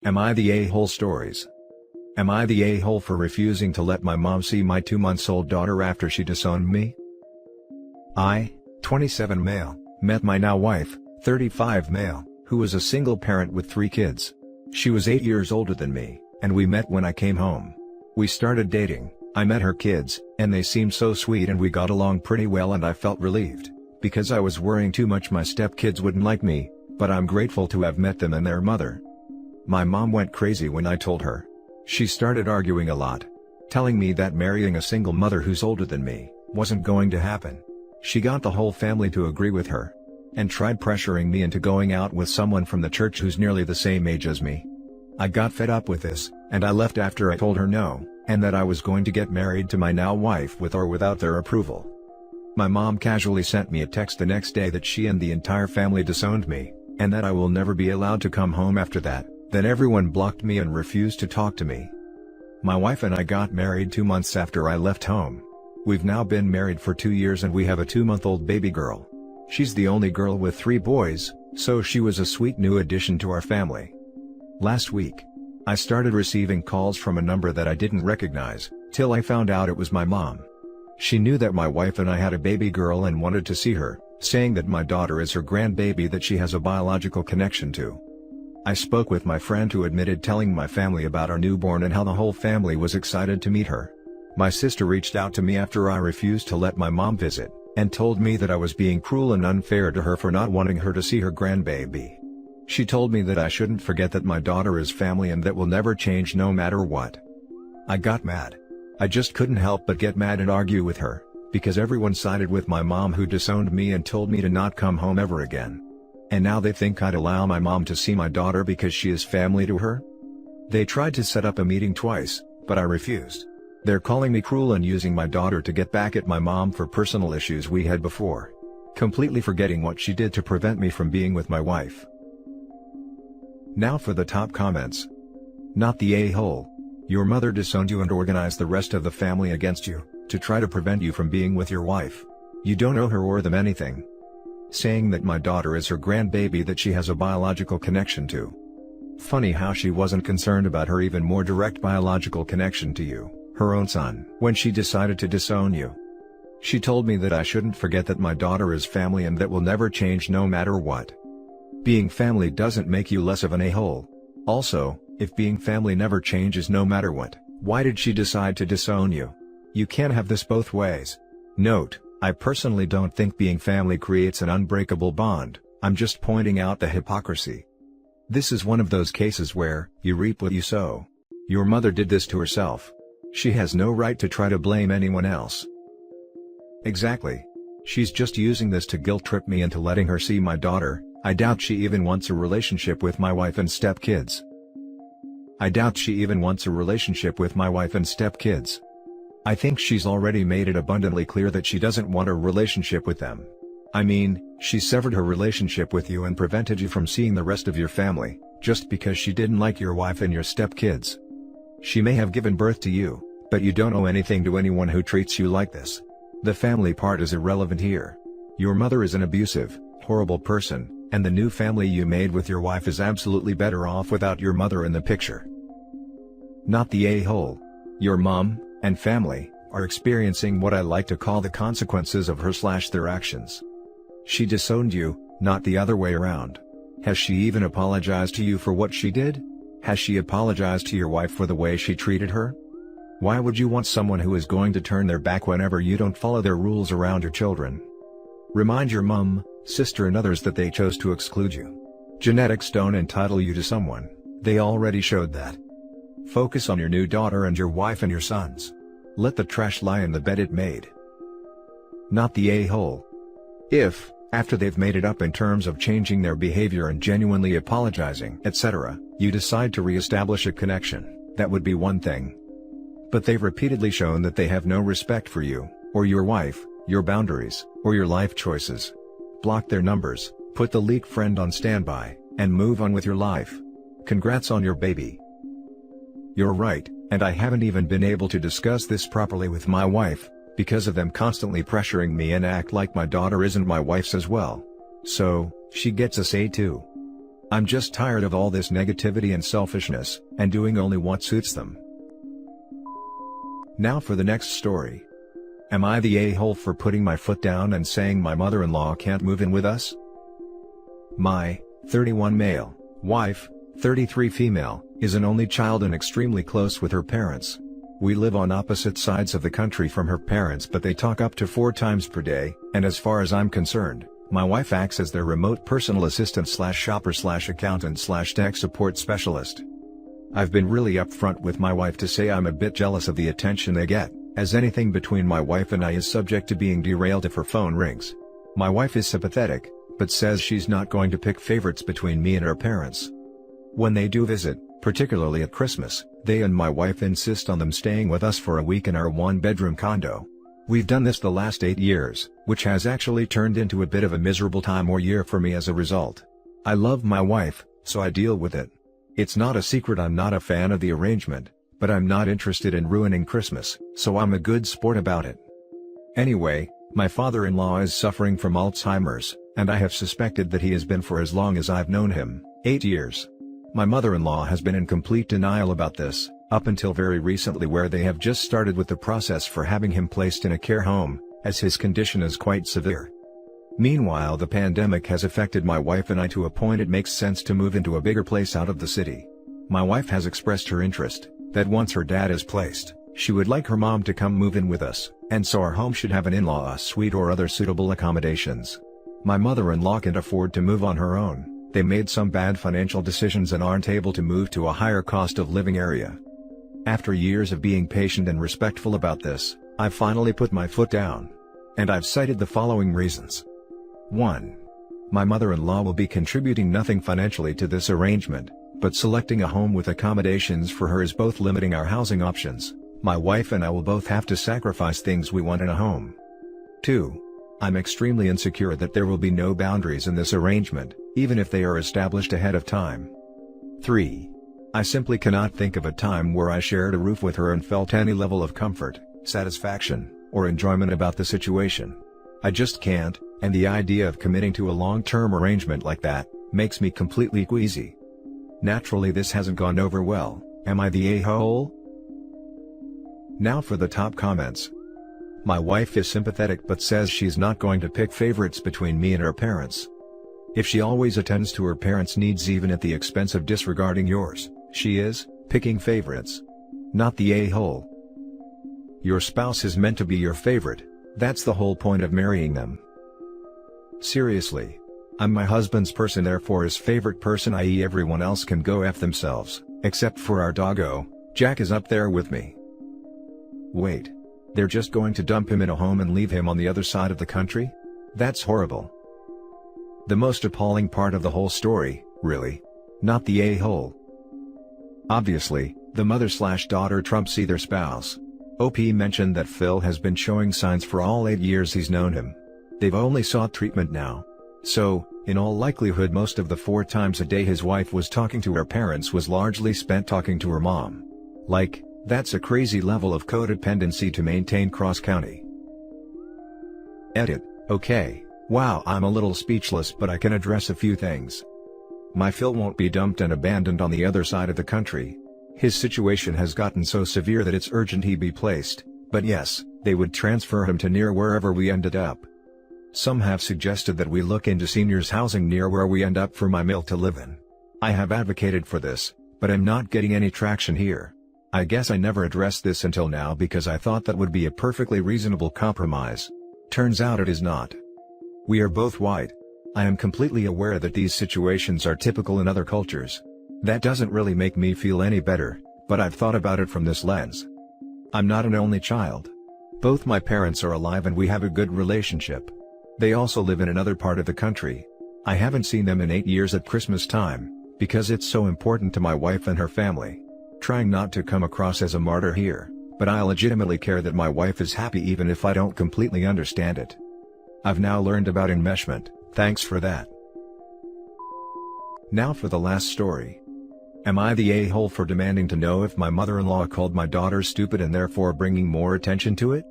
Am I the a-hole stories? Am I the a-hole for refusing to let my mom see my 2-month-old daughter after she disowned me? I, 27 male, met my now wife, 35 male, who was a single parent with 3 kids. She was 8 years older than me, and we met when I came home. We started dating, I met her kids, and they seemed so sweet and we got along pretty well, and I felt relieved, because I was worrying too much my stepkids wouldn't like me, but I'm grateful to have met them and their mother. My mom went crazy when I told her. She started arguing a lot, telling me that marrying a single mother who's older than me wasn't going to happen. She got the whole family to agree with her, and tried pressuring me into going out with someone from the church who's nearly the same age as me. I got fed up with this, and I left after I told her no, and that I was going to get married to my now wife with or without their approval. My mom casually sent me a text the next day that she and the entire family disowned me, and that I will never be allowed to come home after that. Then everyone blocked me and refused to talk to me. My wife and I got married 2 months after I left home. We've now been married for 2 years and we have a 2-month-old baby girl. She's the only girl with 3 boys, so she was a sweet new addition to our family. Last week, I started receiving calls from a number that I didn't recognize, till I found out it was my mom. She knew that my wife and I had a baby girl and wanted to see her, saying that my daughter is her grandbaby that she has a biological connection to. I spoke with my friend who admitted telling my family about our newborn and how the whole family was excited to meet her. My sister reached out to me after I refused to let my mom visit, and told me that I was being cruel and unfair to her for not wanting her to see her grandbaby. She told me that I shouldn't forget that my daughter is family and that will never change no matter what. I got mad. I just couldn't help but get mad and argue with her, because everyone sided with my mom who disowned me and told me to not come home ever again. And now they think I'd allow my mom to see my daughter because she is family to her? They tried to set up a meeting twice, but I refused. They're calling me cruel and using my daughter to get back at my mom for personal issues we had before, completely forgetting what she did to prevent me from being with my wife. Now for the top comments. Not the a-hole. Your mother disowned you and organized the rest of the family against you, to try to prevent you from being with your wife. You don't owe her or them anything. Saying that my daughter is her grandbaby that she has a biological connection to. Funny how she wasn't concerned about her even more direct biological connection to you, her own son, when she decided to disown you. She told me that I shouldn't forget that my daughter is family and that will never change no matter what. Being family doesn't make you less of an a-hole. Also, if being family never changes no matter what, why did she decide to disown you? You can't have this both ways. Note: I personally don't think being family creates an unbreakable bond, I'm just pointing out the hypocrisy. This is one of those cases where, you reap what you sow. Your mother did this to herself. She has no right to try to blame anyone else. Exactly. She's just using this to guilt-trip me into letting her see my daughter. I doubt she even wants a relationship with my wife and stepkids. I think she's already made it abundantly clear that she doesn't want a relationship with them. I mean, she severed her relationship with you and prevented you from seeing the rest of your family, just because she didn't like your wife and your stepkids. She may have given birth to you, but you don't owe anything to anyone who treats you like this. The family part is irrelevant here. Your mother is an abusive, horrible person, and the new family you made with your wife is absolutely better off without your mother in the picture. Not the a-hole. Your mom and family are experiencing what I like to call the consequences of her/their actions. She disowned you, not the other way around. Has she even apologized to you for what she did? Has she apologized to your wife for the way she treated her? Why would you want someone who is going to turn their back whenever you don't follow their rules around your children? Remind your mom, sister and others that they chose to exclude you. Genetics don't entitle you to someone, they already showed that. Focus on your new daughter and your wife and your sons. Let the trash lie in the bed it made. Not the a-hole. If, after they've made it up in terms of changing their behavior and genuinely apologizing, etc., you decide to re-establish a connection, that would be one thing. But they've repeatedly shown that they have no respect for you, or your wife, your boundaries, or your life choices. Block their numbers, put the leak friend on standby, and move on with your life. Congrats on your baby. You're right, and I haven't even been able to discuss this properly with my wife, because of them constantly pressuring me and act like my daughter isn't my wife's as well. So, she gets a say too. I'm just tired of all this negativity and selfishness, and doing only what suits them. Now for the next story. Am I the a-hole for putting my foot down and saying my mother-in-law can't move in with us? My 31 male wife, 33 female, is an only child and extremely close with her parents. We live on opposite sides of the country from her parents, but they talk up to 4 times per day, and as far as I'm concerned, my wife acts as their remote personal assistant / shopper / accountant / tech support specialist. I've been really upfront with my wife to say I'm a bit jealous of the attention they get, as anything between my wife and I is subject to being derailed if her phone rings. My wife is sympathetic, but says she's not going to pick favorites between me and her parents. When they do visit, particularly at Christmas, they and my wife insist on them staying with us for a week in our 1-bedroom condo. We've done this the last 8 years, which has actually turned into a bit of a miserable time or year for me as a result. I love my wife, so I deal with it. It's not a secret I'm not a fan of the arrangement, but I'm not interested in ruining Christmas, so I'm a good sport about it. Anyway, my father-in-law is suffering from Alzheimer's, and I have suspected that he has been for as long as I've known him, 8 years. My mother-in-law has been in complete denial about this, up until very recently, where they have just started with the process for having him placed in a care home, as his condition is quite severe. Meanwhile, the pandemic has affected my wife and I to a point it makes sense to move into a bigger place out of the city. My wife has expressed her interest, that once her dad is placed, she would like her mom to come move in with us, and so our home should have an in-law suite or other suitable accommodations. My mother-in-law can't afford to move on her own. They made some bad financial decisions and aren't able to move to a higher cost of living area. After years of being patient and respectful about this, I've finally put my foot down. And I've cited the following reasons. 1. My mother-in-law will be contributing nothing financially to this arrangement, but selecting a home with accommodations for her is both limiting our housing options. My wife and I will both have to sacrifice things we want in a home. 2. I'm extremely insecure that there will be no boundaries in this arrangement, even if they are established ahead of time. 3. I simply cannot think of a time where I shared a roof with her and felt any level of comfort, satisfaction, or enjoyment about the situation. I just can't, and the idea of committing to a long-term arrangement like that makes me completely queasy. Naturally, this hasn't gone over well. Am I the a-hole? Now for the top comments. My wife is sympathetic but says she's not going to pick favorites between me and her parents. If she always attends to her parents' needs even at the expense of disregarding yours, she is picking favorites. Not the a-hole. Your spouse is meant to be your favorite, that's the whole point of marrying them. Seriously. I'm my husband's person, therefore his favorite person, i.e. everyone else can go F themselves, except for our doggo, Jack is up there with me. Wait. They're just going to dump him in a home and leave him on the other side of the country? That's horrible. The most appalling part of the whole story, really. Not the a-hole. Obviously, the mother/daughter trumps either spouse. OP mentioned that Phil has been showing signs for all 8 years he's known him. They've only sought treatment now. So, in all likelihood, most of the 4 times a day his wife was talking to her parents was largely spent talking to her mom. Like, that's a crazy level of codependency to maintain cross-county. Edit. Okay, wow, I'm a little speechless, but I can address a few things. My Phil won't be dumped and abandoned on the other side of the country. His situation has gotten so severe that it's urgent he be placed, but yes, they would transfer him to near wherever we ended up. Some have suggested that we look into seniors housing near where we end up for my mil to live in. I have advocated for this, but I'm not getting any traction here. I guess I never addressed this until now because I thought that would be a perfectly reasonable compromise. Turns out it is not. We are both white. I am completely aware that these situations are typical in other cultures. That doesn't really make me feel any better, but I've thought about it from this lens. I'm not an only child. Both my parents are alive and we have a good relationship. They also live in another part of the country. I haven't seen them in 8 years at Christmas time, because it's so important to my wife and her family. Trying not to come across as a martyr here, but I legitimately care that my wife is happy even if I don't completely understand it. I've now learned about enmeshment, thanks for that. Now for the last story. Am I the a-hole for demanding to know if my mother-in-law called my daughter stupid and therefore bringing more attention to it?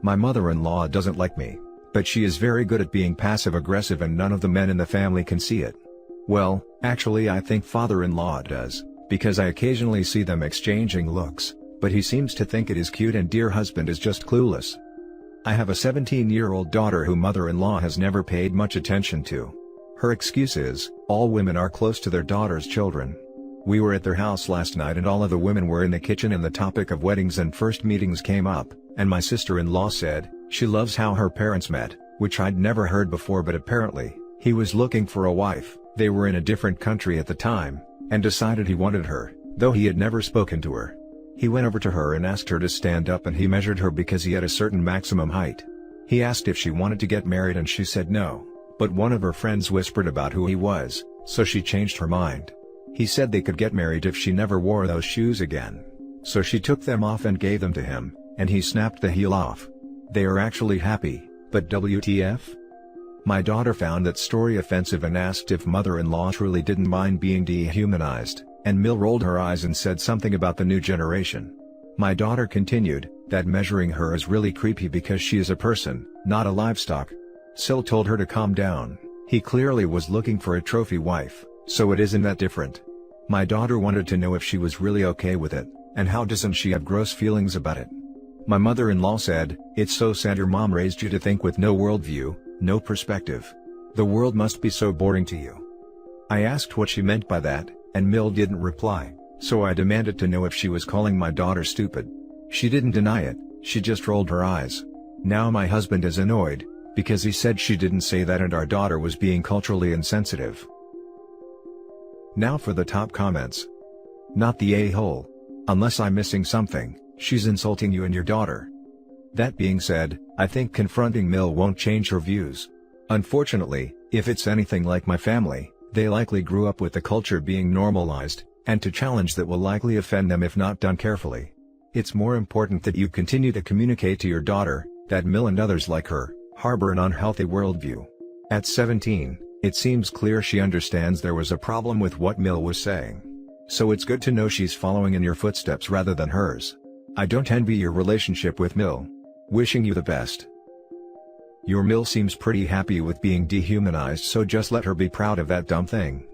My mother-in-law doesn't like me, but she is very good at being passive-aggressive and none of the men in the family can see it. Well, actually I think father-in-law does, because I occasionally see them exchanging looks, but he seems to think it is cute and dear husband is just clueless. I have a 17-year-old daughter who mother-in-law has never paid much attention to. Her excuse is, all women are close to their daughter's children. We were at their house last night and all of the women were in the kitchen and the topic of weddings and first meetings came up, and my sister-in-law said, she loves how her parents met, which I'd never heard before, but apparently, he was looking for a wife, they were in a different country at the time, and decided he wanted her, though he had never spoken to her. He went over to her and asked her to stand up and he measured her because he had a certain maximum height. He asked if she wanted to get married and she said no, but one of her friends whispered about who he was, so she changed her mind. He said they could get married if she never wore those shoes again. So she took them off and gave them to him, and he snapped the heel off. They are actually happy, but WTF? My daughter found that story offensive and asked if mother-in-law truly didn't mind being dehumanized, and Mill rolled her eyes and said something about the new generation. My daughter continued, that measuring her is really creepy because she is a person, not a livestock. Sil told her to calm down, he clearly was looking for a trophy wife, so it isn't that different. My daughter wanted to know if she was really okay with it, and how doesn't she have gross feelings about it. My mother-in-law said, it's so sad your mom raised you to think with no worldview, no perspective. The world must be so boring to you. I asked what she meant by that, and Mill didn't reply, so I demanded to know if she was calling my daughter stupid. She didn't deny it, she just rolled her eyes. Now my husband is annoyed, because he said she didn't say that and our daughter was being culturally insensitive. Now for the top comments. Not the a-hole. Unless I'm missing something, she's insulting you and your daughter. That being said, I think confronting Mill won't change her views. Unfortunately, if it's anything like my family, they likely grew up with the culture being normalized, and to challenge that will likely offend them if not done carefully. It's more important that you continue to communicate to your daughter, that Mill and others like her, harbor an unhealthy worldview. At 17, it seems clear she understands there was a problem with what Mill was saying. So it's good to know she's following in your footsteps rather than hers. I don't envy your relationship with Mill. Wishing you the best. Your Mill seems pretty happy with being dehumanized, so just let her be proud of that dumb thing.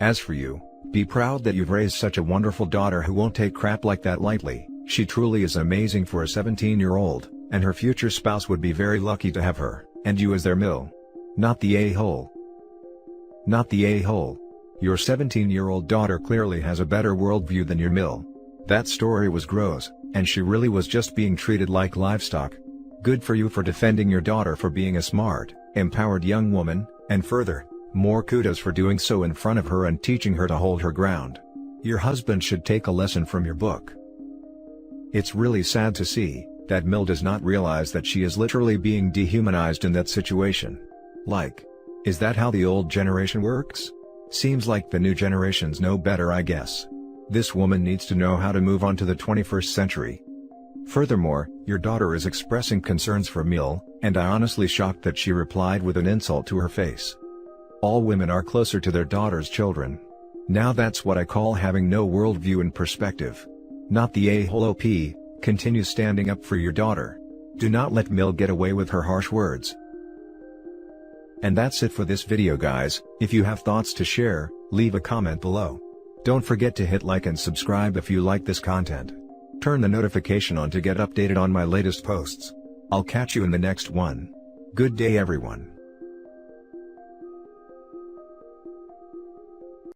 As for you, be proud that you've raised such a wonderful daughter who won't take crap like that lightly. She truly is amazing for a 17-year-old, and her future spouse would be very lucky to have her, and you as their Mill. Not the a-hole. Not the a-hole. Your 17-year-old daughter clearly has a better worldview than your Mill. That story was gross, and she really was just being treated like livestock. Good for you for defending your daughter for being a smart, empowered young woman, and further, more kudos for doing so in front of her and teaching her to hold her ground. Your husband should take a lesson from your book. It's really sad to see that Mill does not realize that she is literally being dehumanized in that situation. Like, is that how the old generation works? Seems like the new generations know better, I guess. This woman needs to know how to move on to the 21st century. Furthermore, your daughter is expressing concerns for Mill, and I honestly shocked that she replied with an insult to her face. All women are closer to their daughter's children. Now that's what I call having no worldview and perspective. Not the a-hole op. Continue standing up for your daughter. Do not let Mill get away with her harsh words. And that's it for this video, guys. If you have thoughts to share, leave a comment below. Don't forget to hit like and subscribe if you like this content. Turn the notification on to get updated on my latest posts. I'll catch you in the next one. Good day, everyone.